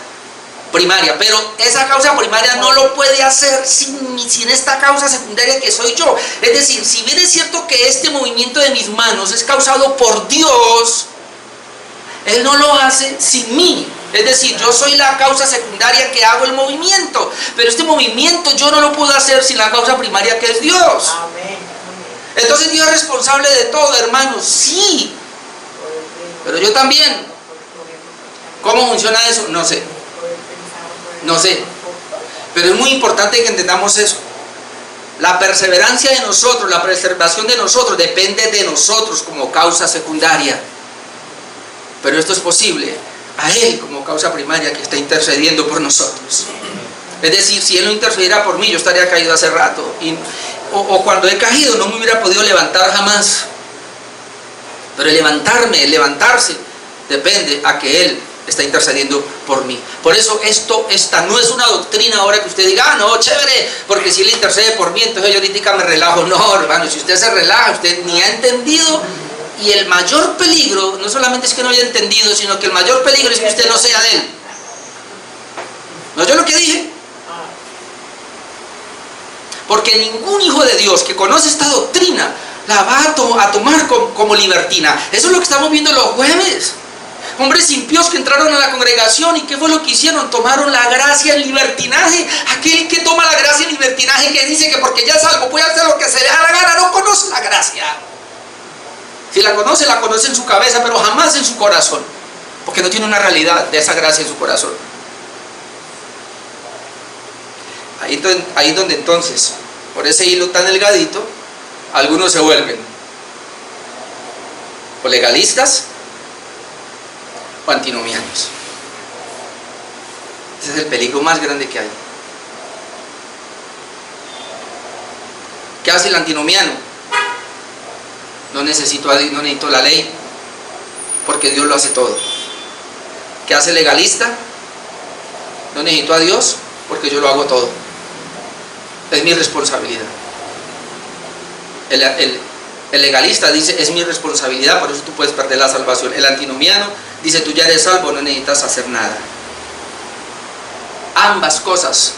Speaker 1: primaria, pero esa causa primaria no lo puede hacer sin esta causa secundaria que soy yo. Es decir, si bien es cierto que este movimiento de mis manos es causado por Dios, Él no lo hace sin mí. Es decir, yo soy la causa secundaria que hago el movimiento, pero este movimiento yo no lo puedo hacer sin la causa primaria que es Dios. Entonces Dios es responsable de todo, hermanos, sí, pero yo también. ¿Cómo funciona eso? No sé, pero es muy importante que entendamos eso. La perseverancia de nosotros, la preservación de nosotros depende de nosotros como causa secundaria, pero esto es posible a Él como causa primaria que está intercediendo por nosotros. Es decir, si Él no intercediera por mí, yo estaría caído hace rato, o cuando he caído no me hubiera podido levantar jamás. Pero levantarse depende a que Él está intercediendo por mí. Por eso esta no es una doctrina ahora que usted diga, no, chévere, porque si Él intercede por mí, entonces yo ahorita me relajo. No, hermano, si usted se relaja, usted ni ha entendido. Y el mayor peligro, no solamente es que no haya entendido, sino que el mayor peligro es que usted no sea de Él. ¿No oyó lo que dije? Porque ningún hijo de Dios que conoce esta doctrina la va a tomar como libertina. Eso es lo que estamos viendo los jueves. Hombres impíos que entraron a la congregación, ¿y qué fue lo que hicieron? Tomaron la gracia en libertinaje. Aquel que toma la gracia en libertinaje, que dice que porque ya es algo puede hacer lo que se le da la gana, no conoce la gracia. Si la conoce en su cabeza, pero jamás en su corazón, porque no tiene una realidad de esa gracia en su corazón. Ahí es donde entonces, por ese hilo tan delgadito, algunos se vuelven o legalistas o antinomianos. Ese es el peligro más grande que hay. ¿Qué hace el antinomiano? No necesito la ley, porque Dios lo hace todo. ¿Qué hace el legalista? No necesito a Dios, porque yo lo hago todo. Es mi responsabilidad. El legalista dice, es mi responsabilidad, por eso tú puedes perder la salvación. El antinomiano dice, tú ya eres salvo, no necesitas hacer nada. Ambas cosas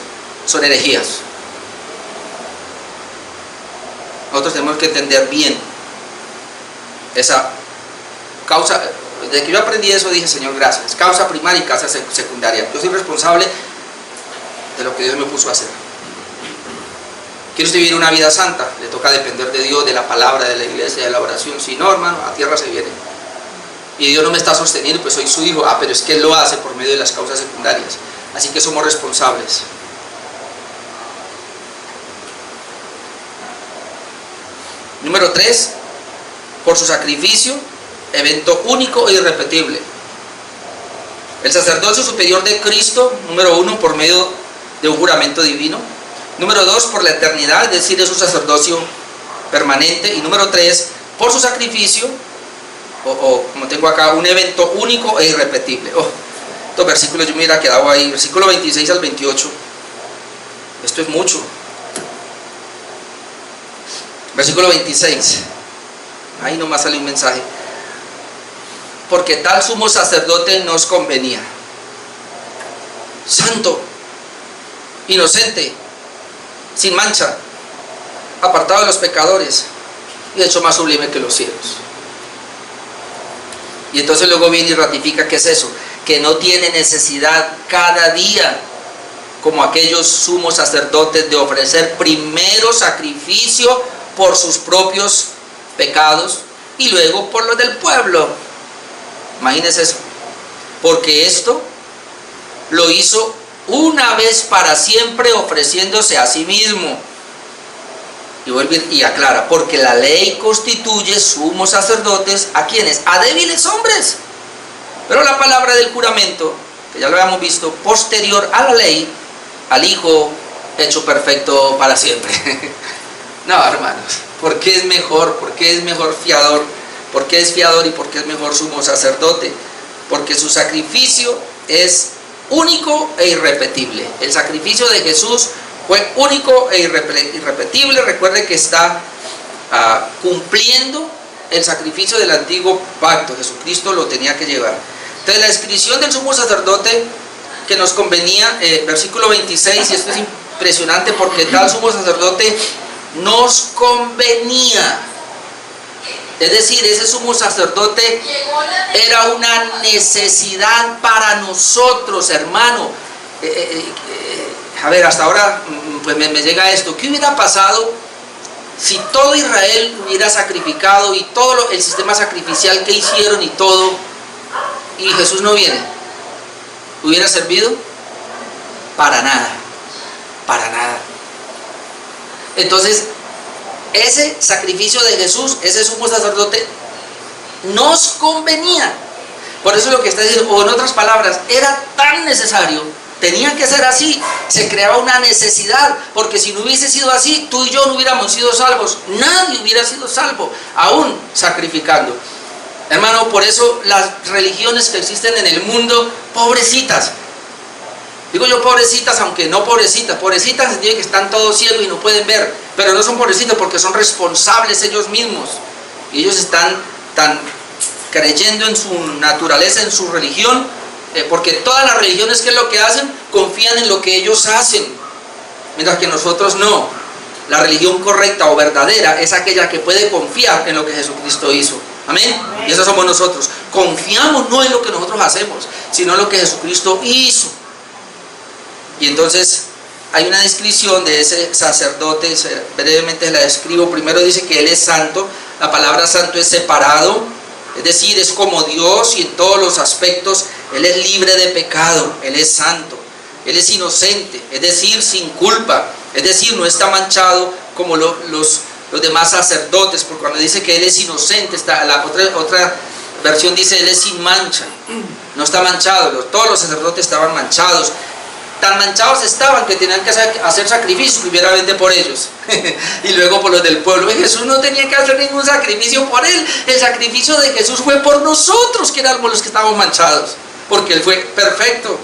Speaker 1: son herejías. Nosotros tenemos que entender bien esa causa. Desde que yo aprendí eso dije, Señor, gracias. Causa primaria y causa secundaria. Yo soy responsable de lo que Dios me puso a hacer. ¿Quiere usted vivir una vida santa? Le toca depender de Dios, de la palabra, de la iglesia, de la oración. Si no, hermano, a tierra se viene. Y Dios no me está sosteniendo, pues soy su hijo. Pero es que Él lo hace por medio de las causas secundarias. Así que somos responsables. Número 3, por su sacrificio, evento único e irrepetible. El sacerdocio superior de Cristo, número 1, por medio de un juramento divino. Número 2, por la eternidad, es decir, es un sacerdocio permanente. Y número 3, por su sacrificio, o como tengo acá, un evento único e irrepetible. Estos versículos yo me hubiera quedado ahí, versículo 26 al 28. Esto es mucho. Versículo 26. Ahí nomás sale un mensaje. Porque tal sumo sacerdote nos convenía, santo, inocente, sin mancha, apartado de los pecadores y hecho más sublime que los cielos. Y entonces luego viene y ratifica ¿qué es eso? Que no tiene necesidad cada día, como aquellos sumos sacerdotes, de ofrecer primero sacrificio por sus propios pecados y luego por los del pueblo. Imagínense eso. Porque esto lo hizo una vez para siempre, ofreciéndose a sí mismo. Y vuelve y aclara, porque la ley constituye sumos sacerdotes ¿a quiénes? A débiles hombres. Pero la palabra del juramento, que ya lo habíamos visto, posterior a la ley, al Hijo hecho perfecto para siempre. No, hermanos, ¿por qué es mejor? ¿Por qué es mejor fiador? ¿Por qué es fiador y por qué es mejor sumo sacerdote? Porque su sacrificio es único e irrepetible. El sacrificio de Jesús fue único e irrepetible. Recuerde que está cumpliendo el sacrificio del antiguo pacto. Jesucristo lo tenía que llevar. Entonces la descripción del sumo sacerdote que nos convenía, versículo 26, y esto es impresionante porque tal sumo sacerdote nos convenía. Es decir, ese sumo sacerdote era una necesidad para nosotros, hermano. A ver, hasta ahora pues me llega esto. ¿Qué hubiera pasado si todo Israel hubiera sacrificado y todo el sistema sacrificial que hicieron y todo, y Jesús no viene? ¿Hubiera servido? Para nada, para nada. Entonces, ese sacrificio de Jesús, ese sumo sacerdote, nos convenía. Por eso es lo que está diciendo, o en otras palabras, era tan necesario, tenía que ser así, se creaba una necesidad, porque si no hubiese sido así, tú y yo no hubiéramos sido salvos, nadie hubiera sido salvo, aún sacrificando. Hermano, por eso las religiones que existen en el mundo, pobrecitas. Digo yo pobrecitas, aunque no pobrecitas. Pobrecitas en el sentido de que están todos ciegos y no pueden ver. Pero no son pobrecitos porque son responsables ellos mismos. Y ellos están tan creyendo en su naturaleza, en su religión. Porque todas las religiones, ¿qué es lo que hacen? Confían en lo que ellos hacen. Mientras que nosotros no. La religión correcta o verdadera es aquella que puede confiar en lo que Jesucristo hizo. Amén. Y eso somos nosotros. Confiamos no en lo que nosotros hacemos, sino en lo que Jesucristo hizo. Y entonces hay una descripción de ese sacerdote, brevemente la describo. Primero dice que él es santo. La palabra santo es separado, es decir, es como Dios, y en todos los aspectos él es libre de pecado. Él es santo, él es inocente, es decir, sin culpa, es decir, no está manchado como los demás sacerdotes, porque cuando dice que él es inocente, la otra versión dice él es sin mancha, no está manchado. Todos los sacerdotes estaban manchados. Tan manchados estaban que tenían que hacer sacrificios primeramente por ellos y luego por los del pueblo. Y Jesús no tenía que hacer ningún sacrificio por él. El sacrificio de Jesús fue por nosotros, que éramos los que estábamos manchados, porque él fue perfecto.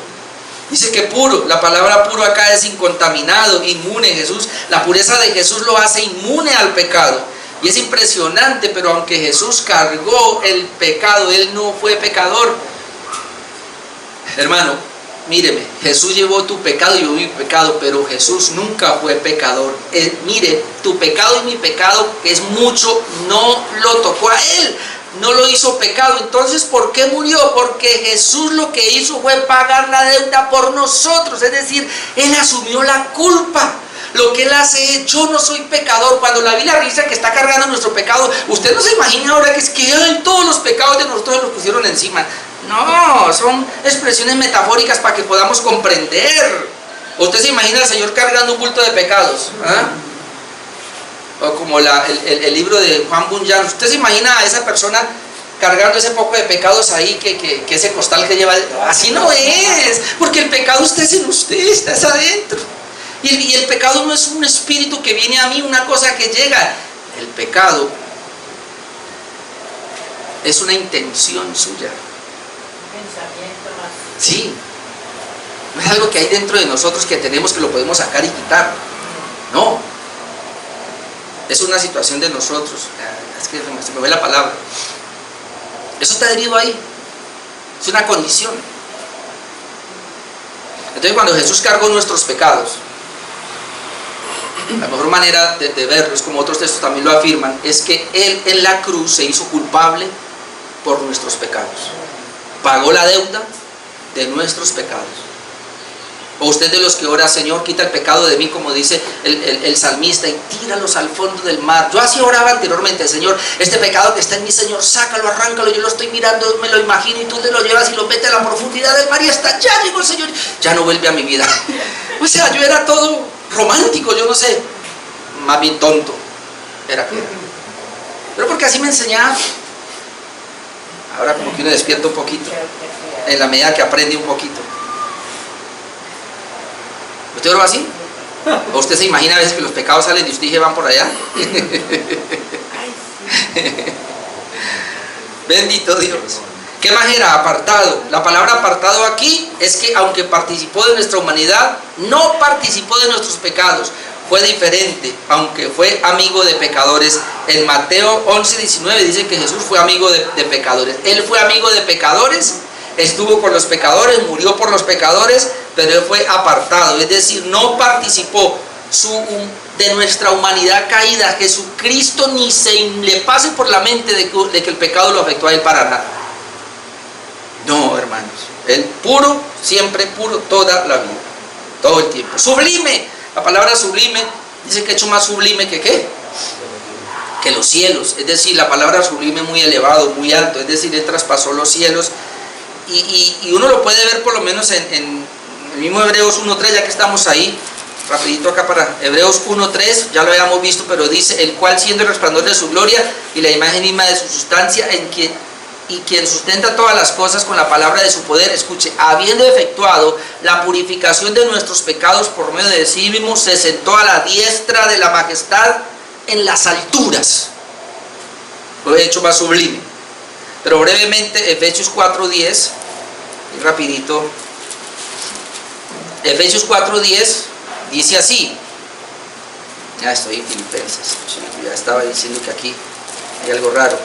Speaker 1: Dice que puro, la palabra puro acá es incontaminado, inmune. Jesús, la pureza de Jesús lo hace inmune al pecado. Y es impresionante, pero aunque Jesús cargó el pecado, él no fue pecador. Hermano, míreme, Jesús llevó tu pecado y yo mi pecado, pero Jesús nunca fue pecador. Mire, tu pecado y mi pecado, que es mucho, no lo tocó a él, no lo hizo pecado. Entonces, ¿por qué murió? Porque Jesús lo que hizo fue pagar la deuda por nosotros, es decir, él asumió la culpa. Lo que él hace es, yo no soy pecador. Cuando la Biblia dice que está cargando nuestro pecado, usted no se imagina ahora que es que ay, todos los pecados de nosotros los pusieron encima. No, son expresiones metafóricas para que podamos comprender. ¿Usted se imagina al Señor cargando un bulto de pecados? O como el libro de Juan Bunyan. ¿Usted se imagina a esa persona cargando ese poco de pecados ahí, que ese costal que lleva? Así no es, porque el pecado está en usted, está adentro. Y el pecado no es un espíritu que viene a mí, una cosa que llega. El pecado es una intención suya. Sí, no es algo que hay dentro de nosotros que tenemos, que lo podemos sacar y quitar. No, es una situación de nosotros. Es que se me ve la palabra. Eso está adherido ahí, es una condición. Entonces, cuando Jesús cargó nuestros pecados, la mejor manera de verlo, es como otros textos también lo afirman, es que él en la cruz se hizo culpable por nuestros pecados, pagó la deuda de nuestros pecados. O usted de los que ora, Señor, quita el pecado de mí, como dice el salmista, y tíralos al fondo del mar. Yo así oraba anteriormente: Señor, este pecado que está en mí, Señor, sácalo, arráncalo. Yo lo estoy mirando, me lo imagino, y tú te lo llevas y lo metes a la profundidad del mar, y hasta allá llegó el Señor, ya no vuelve a mi vida. O sea, yo era todo romántico, yo no sé, más bien tonto era que era. Pero porque así me enseñaba. Ahora como que uno despierta un poquito, en la medida que aprende un poquito. ¿Usted oró así? ¿O usted se imagina a veces que los pecados salen de usted y van por allá? Bendito Dios. ¿Qué más era? Apartado. La palabra apartado aquí es que aunque participó de nuestra humanidad, no participó de nuestros pecados. Fue diferente, aunque fue amigo de pecadores. En Mateo 11:19 dice que Jesús fue amigo de pecadores. Él fue amigo de pecadores, estuvo con los pecadores, murió por los pecadores, pero él fue apartado, es decir, no participó de nuestra humanidad caída. Jesucristo ni se le pase por la mente de que el pecado lo afectó a él para nada. No, hermanos, él puro, siempre puro, toda la vida, todo el tiempo. Sublime, la palabra sublime dice que hecho más sublime que ¿qué? Que los cielos, es decir, la palabra sublime muy elevado, muy alto, es decir, él traspasó los cielos. Y uno lo puede ver por lo menos en el mismo Hebreos 1:3, ya que estamos ahí, rapidito acá para Hebreos 1:3, ya lo habíamos visto, pero dice, el cual siendo el resplandor de su gloria y la imagen misma de su sustancia, quien sustenta todas las cosas con la palabra de su poder, escuche, habiendo efectuado la purificación de nuestros pecados por medio de sí mismo, se sentó a la diestra de la majestad en las alturas. Lo he hecho más sublime. Pero brevemente, Efesios 4:10, y rapidito, Efesios 4:10 dice así. Ya estoy en Filipenses, ya estaba diciendo que aquí hay algo raro.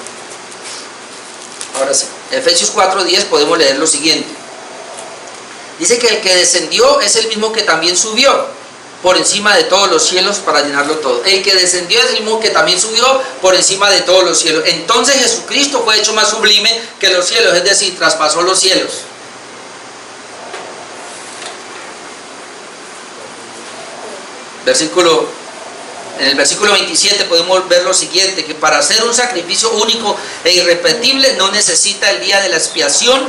Speaker 1: Ahora sí, Efesios 4:10 podemos leer lo siguiente. Dice que el que descendió es el mismo que también subió por encima de todos los cielos para llenarlo todo. El que descendió es el mismo que también subió por encima de todos los cielos. Entonces Jesucristo fue hecho más sublime que los cielos, es decir, traspasó los cielos. En el versículo 27 podemos ver lo siguiente, que para hacer un sacrificio único e irrepetible no necesita el día de la expiación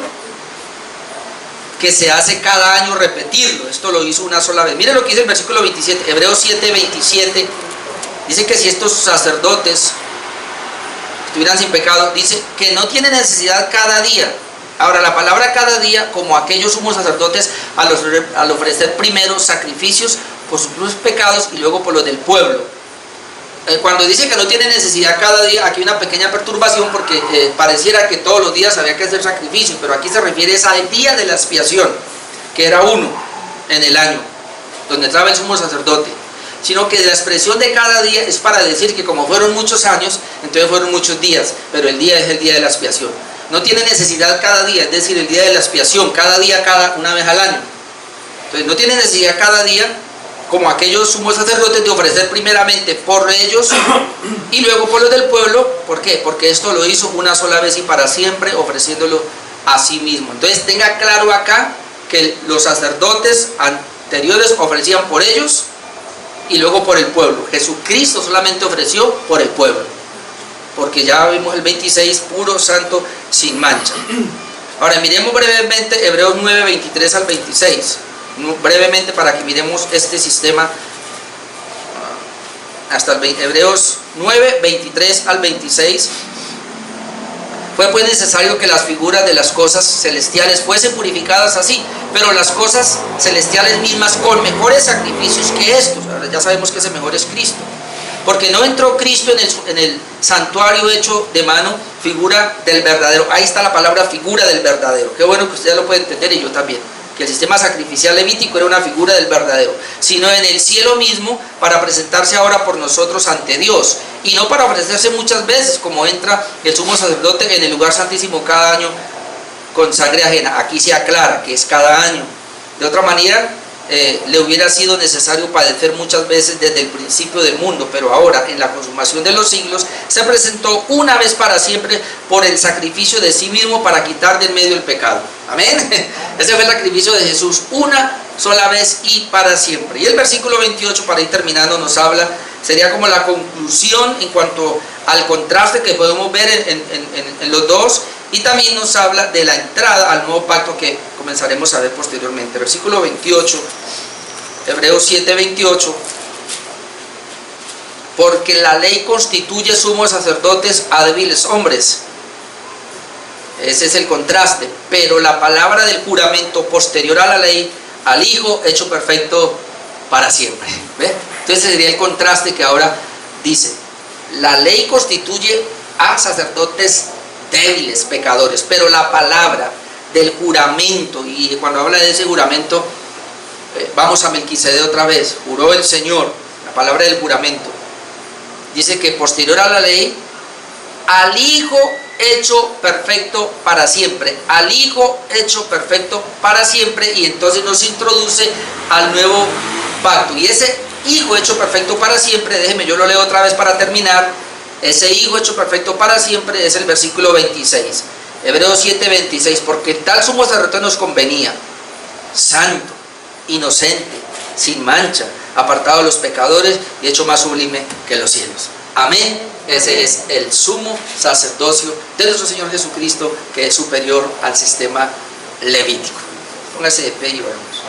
Speaker 1: que se hace cada año repetirlo. Esto lo hizo una sola vez. Miren lo que dice el versículo 27, Hebreos 7:27, dice que si estos sacerdotes estuvieran sin pecado, dice que no tiene necesidad cada día. Ahora, la palabra cada día, como aquellos sumos sacerdotes al ofrecer primero sacrificios por sus propios pecados y luego por los del pueblo. Cuando dice que no tiene necesidad cada día, aquí hay una pequeña perturbación porque pareciera que todos los días había que hacer sacrificio, pero aquí se refiere al día de la expiación, que era uno en el año, donde entraba el sumo sacerdote, sino que la expresión de cada día es para decir que como fueron muchos años, entonces fueron muchos días, pero el día es el día de la expiación. No tiene necesidad cada día, es decir, el día de la expiación, cada día, una vez al año. Entonces no tiene necesidad cada día, como aquellos sumos sacerdotes, de ofrecer primeramente por ellos y luego por los del pueblo. ¿Por qué? Porque esto lo hizo una sola vez y para siempre, ofreciéndolo a sí mismo. Entonces tenga claro acá que los sacerdotes anteriores ofrecían por ellos y luego por el pueblo. Jesucristo solamente ofreció por el pueblo, porque ya vimos el 26, puro, santo, sin mancha. Ahora miremos brevemente Hebreos 9:23 al 26. Brevemente para que miremos este sistema hasta el Hebreos 9:23 al 26. Fue pues necesario que las figuras de las cosas celestiales fuesen purificadas así, pero las cosas celestiales mismas con mejores sacrificios que estos. Ahora ya sabemos que ese mejor es Cristo, porque no entró Cristo en el santuario hecho de mano, figura del verdadero. Ahí está la palabra figura del verdadero. Qué bueno que usted ya lo puede entender y yo también, que el sistema sacrificial levítico era una figura del verdadero, sino en el cielo mismo, para presentarse ahora por nosotros ante Dios, y no para ofrecerse muchas veces, como entra el sumo sacerdote en el lugar santísimo cada año con sangre ajena. Aquí se aclara que es cada año. De otra manera, le hubiera sido necesario padecer muchas veces desde el principio del mundo, pero ahora, en la consumación de los siglos, se presentó una vez para siempre por el sacrificio de sí mismo para quitar del medio el pecado. Amén. Ese fue el sacrificio de Jesús, una sola vez y para siempre. Y el versículo 28, para ir terminando, nos habla, sería como la conclusión en cuanto al contraste que podemos ver en los dos, y también nos habla de la entrada al nuevo pacto que comenzaremos a ver posteriormente. Versículo 28, Hebreos 7:28. Porque la ley constituye sumos sacerdotes a débiles hombres. Ese es el contraste. Pero la palabra del juramento posterior a la ley, al Hijo hecho perfecto para siempre. ¿Ve? Entonces sería el contraste que ahora dice. La ley constituye a sacerdotes débiles, pecadores. Pero la palabra del juramento, y cuando habla de ese juramento, vamos a Melquisedec otra vez, juró el Señor, la palabra del juramento. Dice que posterior a la ley, al Hijo hecho perfecto para siempre, al Hijo hecho perfecto para siempre, y entonces nos introduce al nuevo pacto. Y ese Hijo hecho perfecto para siempre, déjeme, yo lo leo otra vez para terminar. Ese Hijo hecho perfecto para siempre es el versículo 26, Hebreos 7, 26, porque tal sumo sacerdote nos convenía, santo, inocente, sin mancha, apartado de los pecadores y hecho más sublime que los cielos. Amén. Ese es el sumo sacerdocio de nuestro Señor Jesucristo, que es superior al sistema levítico. Póngase de pie y oremos.